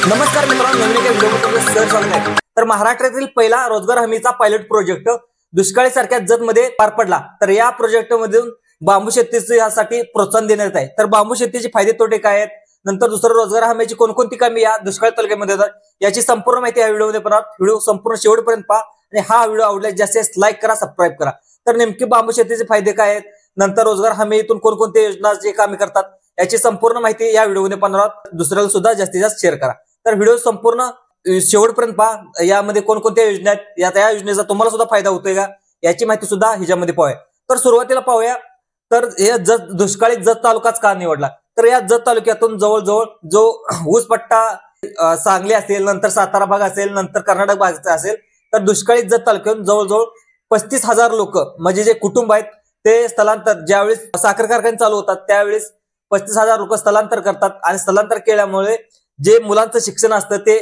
नमस्कार मित्रांनो, नवीन एका व्हिडिओमध्ये तुमचं सहर्ष स्वागत आहे। तर महाराष्ट्रातील पहिला रोजगार हमीचा पायलट प्रोजेक्ट दुष्काळी सारख्या जतमध्ये पार पडला। तर या प्रोजेक्टमधून बांबू शेतीसाठी प्रोत्साहन देण्यात आहे। तर बांबू शेतीचे फायदे तोटे काय आहेत, नंतर दुसरं रोजगार हमीची कोणकोणती कामे या दुष्काळी तालुक्यामध्ये होतात, याची संपूर्ण माहिती या व्हिडिओमध्ये पहा। व्हिडिओ संपूर्ण शेवटपर्यंत पहा आणि हा व्हिडिओ आवडल्यास जास्तीत लाईक करा, सबस्क्राईब करा। तर नेमके बांबू शेतीचे फायदे काय आहेत, नंतर रोजगार हमीतून कोणकोणते योजनांची कामे करतात, याची संपूर्ण माहिती या व्हिडिओमध्ये पाहणार आहोत। दुसऱ्याला सुद्धा जास्तीत जास्त शेअर करा। तर व्हिडिओ संपूर्ण शेवटपर्यंत पहा। यामध्ये कोणकोणत्या योजना आहेत, या योजनेचा तुम्हाला सुद्धा फायदा होतोय का, याची माहिती सुद्धा ह्याच्यामध्ये पाहूया। तर सुरुवातीला पाहूया, तर हे दुष्काळी जत तालुकाच का निवडला। तर या जत तालुक्यातून जवळजवळ जो ऊस पट्टा सांगली असेल, नंतर सातारा भाग असेल, नंतर कर्नाटक भाग असेल, तर दुष्काळी जत तालुक्यातून जवळजवळ 35,000 लोक म्हणजे जे कुटुंब आहेत ते स्थलांतर, ज्यावेळेस साखर कारखाने चालू होतात त्यावेळेस 35,000 लोक स्थलांतर करतात आणि स्थलांतर केल्यामुळे जे मुलांचं शिक्षण असतं ते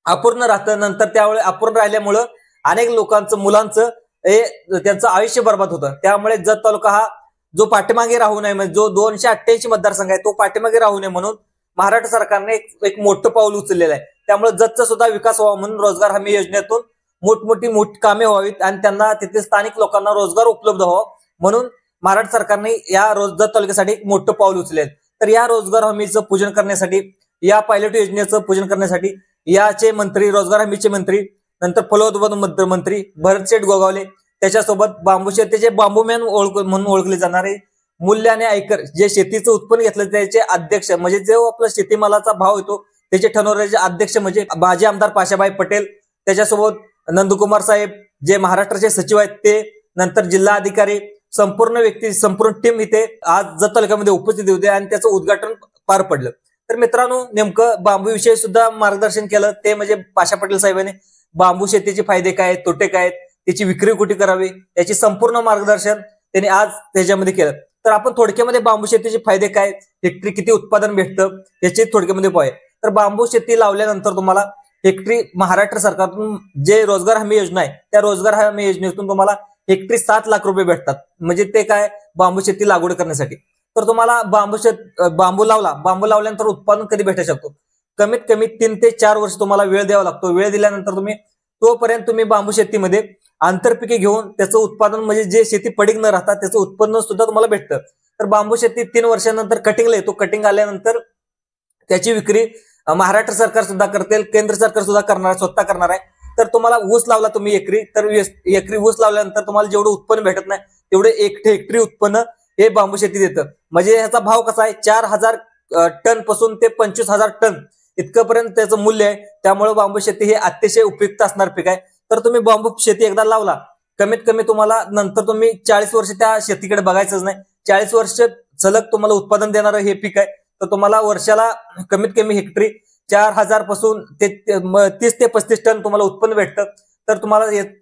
अपूर्ण राहतं। नंतर त्यावेळेस अपूर्ण राहिल्यामुळं अनेक लोकांचं मुलांचं त्यांचं आयुष्य बर्बाद होतं। त्यामुळे जत तालुका हा जो पाठीमागे राहू नये, म्हणजे जो 288 मतदारसंघ आहे तो पाठीमागे राहू नये म्हणून महाराष्ट्र सरकारने एक मोठं पाऊल उचललेलं आहे। त्यामुळे जतचा सुद्धा विकास व्हावा म्हणून रोजगार हमी योजनेतून मोठी कामे व्हावीत आणि त्यांना तिथे स्थानिक लोकांना रोजगार उपलब्ध व्हावा म्हणून महाराष्ट्र सरकारने या जत तालुक्यासाठी एक मोठं पाऊल उचलले। तर या रोजगार हमीचं पूजन करण्यासाठी, या पायलट योजनेचं पूजन करण्यासाठी याचे मंत्री, रोजगार हमीचे मंत्री, नंतर फलोत्पादन मंत्री भरतशेठ गोगावले, त्याच्यासोबत बांबू शेतीचे बांबूमॅन म्हणून ओळखले जाणारे मूल्य आणि आयकर, जे शेतीचं उत्पन्न घेतलं त्याचे अध्यक्ष, म्हणजे जो आपला शेतीमालाचा भाव येतो त्याचे ठरवण्याचे अध्यक्ष म्हणजे माजी आमदार पाशाभाई पटेल, त्याच्यासोबत नंदकुमार साहेब जे महाराष्ट्राचे सचिव आहेत ते, नंतर जिल्हा अधिकारी, संपूर्ण टीम इथे आज जत तालुक्यामध्ये उपस्थित होते आणि त्याचं उद्घाटन पार पडलं। तर मित्रांनो, नेमकं बांबू विषयी सुद्धा मार्गदर्शन केलं ते म्हणजे पाशा पटेल साहेबांनी बांबू शेतीचे फायदे काय, तोटे काय, त्याची विक्री कुठे करावी, याची संपूर्ण मार्गदर्शन त्यांनी आज त्याच्यामध्ये केलं। तर आपण थोडक्यामध्ये बांबू शेतीचे फायदे काय, हेक्टरी किती उत्पादन भेटतं याचे थोडक्यामध्ये पाहूया। तर बांबू शेती लावल्यानंतर तुम्हाला हेक्टरी महाराष्ट्र सरकारतून जे रोजगार हमी योजना आहे त्या रोजगार हमी योजनेतून तुम्हाला हेक्टरी 7 लाख रुपये भेटतात। म्हणजे ते काय, बांबू शेती लागवड करण्यासाठी। तर तुम्हाला बांबू लावल्यानंतर उत्पादन कधी भेटू शकतो, कमीत कमी 3 ते 4 वर्ष तुम्हाला वेळ द्यावा लागतो। वेळ दिल्यानंतर तोपर्यंत तुम्ही बांबू शेतीमध्ये आंतरपिके घेऊन त्याचं उत्पादन, म्हणजे जे शेती पडीक न राहता त्याचं उत्पन्न सुद्धा तुम्हाला भेटतं। तर बांबू शेती 3 वर्षानंतर कटिंगला येतो। कटिंग आल्यानंतर त्याची विक्री महाराष्ट्र सरकार सुद्धा करते, केंद्र सरकार सुद्धा स्वतः करणार आहे। तर तुम्हाला ऊस लावला तुम्ही एकरी, तर एकरी ऊस लावल्यानंतर तुम्हाला जेवढं उत्पन्न भेटत नाही तेवढे 1 हेक्टरी उत्पन्न हे बांबू शेती देतं। म्हणजे ह्याचा भाव कसा आहे, 4,000 टन पासून ते 25,000 टन इतकंपर्यंत त्याचं मूल्य आहे। त्यामुळे बांबू शेती हे अतिशय उपयुक्त असणार पीक आहे। तर तुम्ही बांबू शेती एकदा लावला, कमीत कमी तुम्हाला नंतर तुम्ही 40 वर्ष त्या शेतीकडे बघायचंच नाही। 40 वर्ष सलग तुम्हाला उत्पादन देणारं हे पीक आहे। तर तुम्हाला वर्षाला कमीत कमी हेक्टरी 4,000 पासून ते 30 ते 35 टन तुम्हाला उत्पन्न भेटतं। तर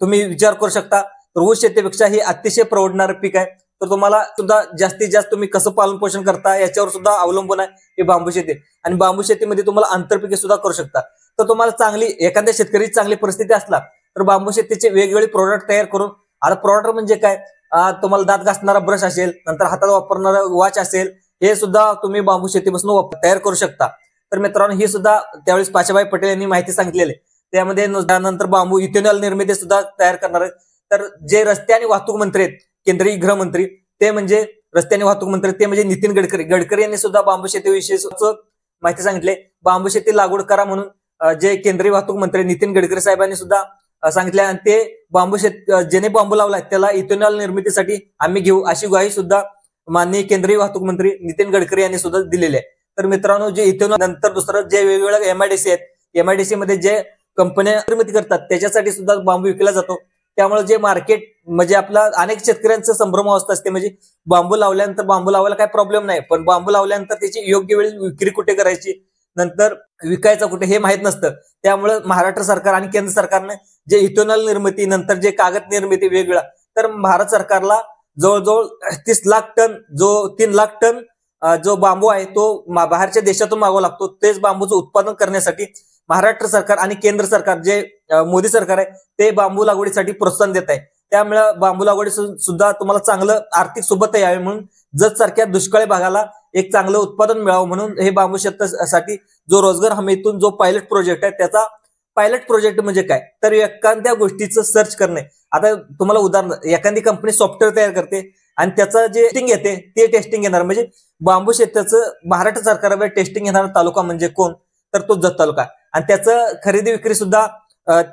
तुम्ही विचार करू शकता, तर ऊस शेतीपेक्षा हे अतिशय परवडणारं पीक आहे। तर तुम्हाला सुद्धा जास्तीत जास्त तुम्ही कसं पालन पोषण करता याच्यावर सुद्धा अवलंबून आहे हे बांबू शेती। आणि बांबू शेतीमध्ये तुम्हाला आंतरपिके सुद्धा करू शकता। तर तुम्हाला एखाद्या शेतकरीची चांगली परिस्थिती असला तर बांबू शेतीचे वेगवेगळे प्रोडक्ट तयार करून, आता प्रोडक्ट म्हणजे काय, तुम्हाला दात घासणारा ब्रश असेल, नंतर हातात वापरणारा वॉच असेल, हे सुद्धा तुम्ही बांबू शेतीपासून तयार करू शकता। तर मित्रांनो, ही सुद्धा त्यावेळेस पाशाभाई पटेल यांनी माहिती सांगितलेली आहे। त्यामध्ये नंतर बांबू इथेनॉल निर्मिती सुद्धा तयार करणार आहेत। तर जे रस्ते आणि वाहतूक मंत्री आहेत, केंद्रीय गृहमंत्री, ते म्हणजे रस्ते आणि वाहतूक मंत्री ते म्हणजे नितीन गडकरी यांनी सुद्धा बांबू शेतीविषयी माहिती सांगितली। बांबू शेती लागवड करा म्हणून जे केंद्रीय वाहतूक मंत्री नितीन गडकरी साहेबांनी सुद्धा सांगितले आणि ते ज्याने बांबू लावलाय त्याला इथेनॉल निर्मितीसाठी आम्ही घेऊ अशी ग्वाही सुद्धा माननीय केंद्रीय वाहतूक मंत्री नितीन गडकरी यांनी सुद्धा दिलेली आहे। तर मित्रांनो, जे इथेनॉल नंतर दुसरं जे वेगवेगळ्या MIDC आहेत, MIDC मध्ये जे कंपन्या निर्मिती करतात त्याच्यासाठी सुद्धा बांबू विकला जातो। त्यामुळे जे मार्केट, म्हणजे आपला अनेक शेतकऱ्यांचं संभ्रम अवस्था असते, म्हणजे बांबू लावल्यानंतर बांबू लावायला काही प्रॉब्लेम नाही, पण बांबू लावल्यानंतर त्याची योग्य वेळी विक्री कुठे करायची, नंतर विकायचा कुठे हे माहित नसतं। त्यामुळे महाराष्ट्र सरकार आणि केंद्र सरकारने जे इथेनॉल निर्मिती, नंतर जे कागद निर्मिती वेगळा, तर भारत सरकारला जवळजवळ 30 लाख टन, जो 3 लाख टन जो बांबू आहे तो बाहेरच्या देशातून मागवावा लागतो। तेच बांबूचं उत्पादन करण्यासाठी महाराष्ट्र सरकार आणि केंद्र सरकार, जे मोदी सरकार आहे, ते बांबू लागवडीसाठी प्रोत्साहन देत आहे। त्यामुळे बांबू लागवडी सुद्धा तुम्हाला चांगलं आर्थिक सोबत यावे म्हणून जत सारख्या दुष्काळी भागाला एक चांगलं उत्पादन मिळावं म्हणून हे बांबू शेतीसाठी जो रोजगार हमीतून जो पायलट प्रोजेक्ट आहे, त्याचा पायलट प्रोजेक्ट म्हणजे काय तर एखाद्या गोष्टीचं सर्च करणे. आता तुम्हाला उदाहरण, एखादी कंपनी सॉफ्टवेअर तयार करते आणि त्याचं जे टेस्टिंग येते ते टेस्टिंग येणार, म्हणजे बांबू शेताचं महाराष्ट्र सरकारवर टेस्टिंग येणारा तालुका म्हणजे कोण तर तो जत तालुका. आणि त्याचं खरेदी विक्री सुद्धा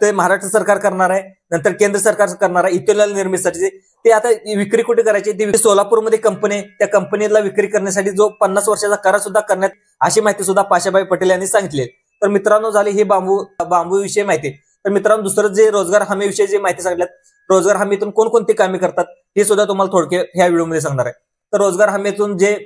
ते महाराष्ट्र सरकार करणार आहे, नंतर केंद्र सरकार करणार आहे इथेनॉल निर्मितीसाठी. ते आता विक्री कुठे करायची, ती सोलापूरमध्ये कंपनी, त्या कंपनीला विक्री करण्यासाठी जो 50 वर्षाचा करार सुद्धा करण्यात, अशी माहिती सुद्धा पाशाभाई पटेल यांनी सांगितली. तर मित्रांनो, झाली ही बांबू विषयी माहिती. तर मित्रांनो, दुसरं जे रोजगार हमी विषयी जे माहिती सांगितल्यात, रोजगार हमीतून कोणकोणती कामे करतात हे सुद्धा तुम्हाला थोडक्यात ह्या व्हिडिओमध्ये सांगणार आहे. तर रोजगार हमीतून जे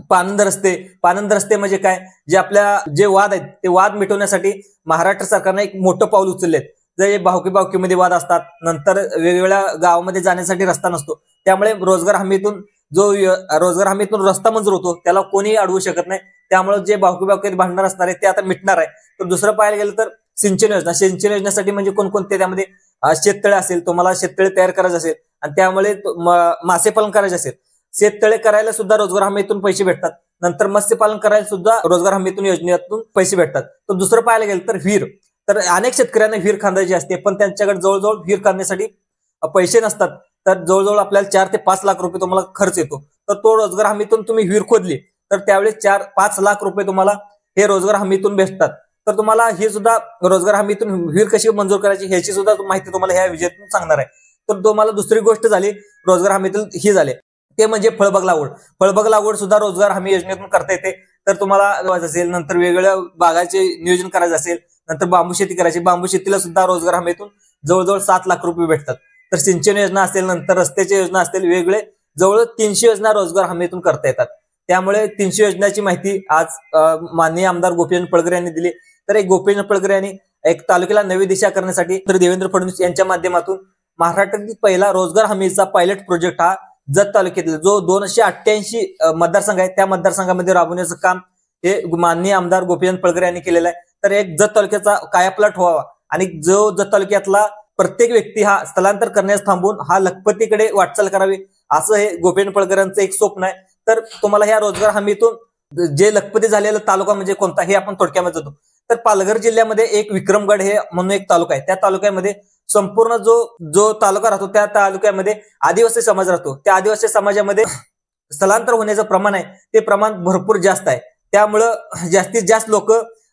पानंद रस्ते म्हणजे काय, जे आपल्या जे वाद आहेत ते वाद मिटवण्यासाठी महाराष्ट्र सरकारने एक मोठं पाऊल उचललेत. जे भावकीमध्ये वाद असतात, नंतर वेगवेगळ्या गावामध्ये जाण्यासाठी रस्ता नसतो, त्यामुळे रोजगार हमीतून रस्ता मंजूर होतो, त्याला कोणी अडवू शकत नाही. त्यामुळे जे भावकीत भांडणार असणार आहे ते आता मिटणार आहे. तर दुसरं पाहायला गेलं तर सिंचन योजनेसाठी म्हणजे कोणकोणते, त्यामध्ये शेततळे असेल, तुम्हाला शेततळे तयार करायचे असेल आणि त्यामुळे मासेपालन करायचे असेल, शेततळे करायला सुद्धा रोजगार हमीतून पैसे भेटतात. नंतर मत्स्यपालन करायला सुद्धा रोजगार हमीतून योजनेतून पैसे भेटतात. तर दुसरं पाहायला गेलं तर विहीर, तर अनेक शेतकऱ्यांना विहीर खांदायची असते, पण त्यांच्याकडे जवळजवळ विहीर खांदण्यासाठी पैसे नसतात. तर जवळजवळ आपल्याला 4 ते 5 लाख रुपये तुम्हाला खर्च येतो. तर तो रोजगार हमीतून तुम्ही विहीर खोदली तर त्यावेळेस 4-5 लाख रुपये तुम्हाला हे रोजगार हमीतून भेटतात. तर तुम्हाला हे सुद्धा रोजगार हमीतून विहीर कशी मंजूर करायची ह्याची सुद्धा माहिती तुम्हाला ह्या विषयातून सांगणार आहे. तर तुम्हाला दुसरी गोष्ट झाली रोजगार हमीतून ही झाले, ते म्हणजे फळबाग लागवड सुद्धा रोजगार हमी योजनेतून करता येते. तर तुम्हाला असेल, नंतर वेगवेगळ्या बागाचे नियोजन करायचं असेल, नंतर बांबू शेती करायची, बांबू शेतीला सुद्धा रोजगार हमीतून जवळजवळ 7 लाख रुपये भेटतात. तर सिंचन योजना असेल, नंतर रस्त्याची योजना असतील, वेगळे जवळ 300 योजना रोजगार हमीतून करता येतात. त्यामुळे 300 योजनाची माहिती आज माननीय आमदार गोपीचंद पडळकर यांनी दिली. तर एक गोपीचंद पडळकर यांनी एक तालुक्याला नवी दिशा करण्यासाठी तर देवेंद्र फडणवीस यांच्या माध्यमातून महाराष्ट्रातील पहिला रोजगार हमीचा पायलट प्रोजेक्ट हा जत तालुक्यातील जो 288 मतदारसंघ आहे त्या मतदारसंघामध्ये राबवण्याचं काम हे माननीय आमदार गोपीचंद पडळकर यांनी केलेलं आहे. तर एक जत तालुक्याचा कायापालट व्हावा आणि जो जत तालुक्यातला प्रत्येक व्यक्ती हा स्थलांतर करण्यास थांबून हा लखपतीकडे वाटचाल करावी, असं हे गोपीचंद पडळकर यांचं एक स्वप्न आहे. तर तुम्हाला ह्या रोजगार हमीतून जे लखपती झालेला तालुका म्हणजे कोणता हे आपण थोडक्यामध्ये जातो. तर पालघर जिल्ह्यामध्ये एक विक्रमगड हे म्हणून एक तालुका आहे. त्या तालुक्यामध्ये संपूर्ण जो तालुका राहतो त्या तालुक्यामध्ये आदिवासी समाज राहतो. त्या आदिवासी समाजामध्ये स्थलांतर होण्याचं प्रमाण आहे ते प्रमाण भरपूर जास्त आहे. त्यामुळं जास्तीत जास्त लोक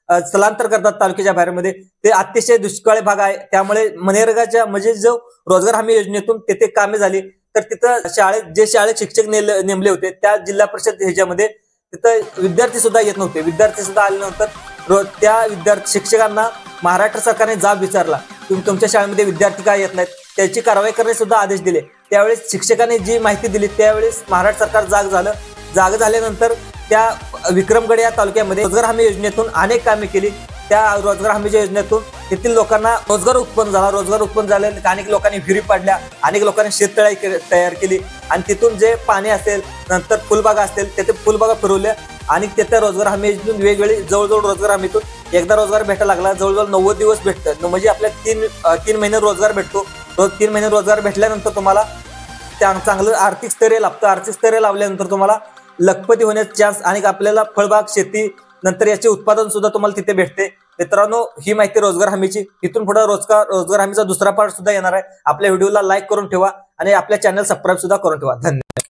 स्थलांतर करतात तालुक्याच्या बाहेरमध्ये. ते अतिशय दुष्काळी भाग आहे. त्यामुळे मनरेगाच्या म्हणजे जो रोजगार हमी योजनेतून तिथे कामे झाली, तर तिथं शाळेत शिक्षक नेमले होते त्या जिल्हा परिषद ह्याच्यामध्ये तिथं विद्यार्थी सुद्धा येत नव्हते. विद्यार्थी सुद्धा आल्यानंतर त्या शिक्षकांना महाराष्ट्र सरकारने जाब विचारला, तुमच्या शाळेमध्ये विद्यार्थी काय येत नाहीत, त्याची कारवाई करण्याचे सुद्धा आदेश दिले. त्यावेळेस शिक्षकांनी जी माहिती दिली त्यावेळेस महाराष्ट्र सरकार जाग झाल्यानंतर त्या विक्रमगड या तालुक्यामध्ये रोजगार हमी योजनेतून अनेक कामे केली. त्या रोजगार हमीच्या योजनेतून तेथील लोकांना रोजगार उत्पन्न झाले. अनेक लोकांनी विहिरी पाडल्या, अनेक लोकांनी शेततळे तयार केली आणि तिथून जे पाणी असेल, नंतर फुलबागा असतील, तेथे फुलबागा फिरवल्या आणि तेथे रोजगार हमी योजनेतून वेगवेगळी जवळजवळ रोजगार हमीतून एकदा रोजगार भेटायला लागला, जवळजवळ 90 दिवस भेटतं, म्हणजे आपल्या 3 महिने रोजगार भेटतो. 3 महिने रोजगार भेटल्यानंतर तुम्हाला चांगलं आर्थिक स्थैर्य लाभतं. आर्थिक स्थैर्य लाभल्यानंतर तुम्हाला लखपती होण्याचा चान्स आणि आपल्याला फळबाग शेती नंतर याचे उत्पादन सुद्धा तुम्हाला तिथे भेटते. मित्रांनो, ही माहिती रोजगार हमीची. इथून पुढे रोजगार हमीचा दुसरा पार्ट सुद्धा येणार आहे. आपल्या व्हिडिओला लाईक करून ठेवा आणि आपल्या चॅनल सबस्क्राईब सुद्धा करून ठेवा. धन्यवाद.